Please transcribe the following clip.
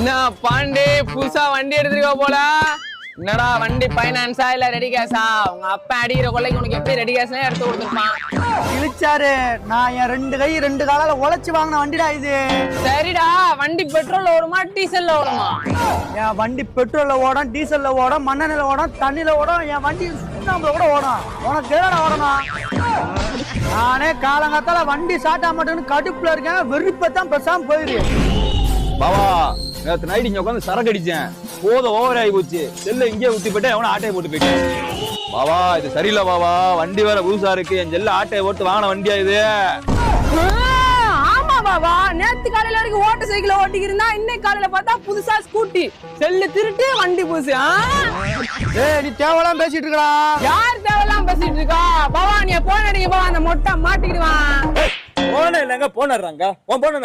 என்ன பாண்டி புதுசா வண்டி எடுத்துருக்க போல. என்னடா வண்டி பைனான்ஸா இல்ல ரெடி கேஷா? உங்க அப்பா அடிக்கிற கொள்ளைக்கு உனக்கு எப்படி ரெடி கேஷ்லாம் எடுத்து கொடுத்துருப்பான்? இழிச்சாரு, நான் என் 2 கை 2 காலால உழைச்சு வாங்கின வண்டிடா இது. சரிடா, வண்டி பெட்ரோல்ல ஓடுமா டீசல்ல ஓடுமா? என் வண்டி பெட்ரோல்ல ஓடும், டீசல்ல ஓடும், மண்ணெண்ணெய்ல ஓடும், தண்ணியில ஓடும். என் வண்டி சுண்ணாம்புல கூட ஓடும். உனக்கு எதடா ஓடணும்? நானே காலங்காத்தால வண்டி சாட்டா மாட்டேன்னு கடுப்புல இருக்கேன். வெறுப்பத்தான் பேசாம போயிரு. பாவா, நேற்று நைட் இங்க உட்காந்து சரக்கு அடிச்சேன். போதும், ஓவர் ஆகி போச்சு. செல்ல இங்கே ஊத்தி போயிட்டேன், எவனா ஆட்டையை போட்டு போயிட்டேன். பாவா, இது சரியில்லை பாவா. வண்டி வேற புதுசா இருக்கு. என் செல்ல ஆட்டையை போட்டு வாங்கின வண்டியா இது. ஆமா பாபா, நேத்து காலையில வரைக்கும் ஓட்ட சைக்கிள் ஓட்டிக்கிருந்தா இன்னைக்கு காலையில பார்த்தா புதுசா ஸ்கூட்டி. செல்லு திருட்டு, வண்டி புதுசு. ஏய், நீ தேவலாம் பேசிட்டு இருக்கடா. யார் தேவையெல்லாம் பேசிட்டு இருக்கா? பாபா நீ போன் அடிக்க பா, அந்த மொட்டை மாட்டிக்கிடுவான். போன இல்லைங்க, போனறாங்க. உன் போன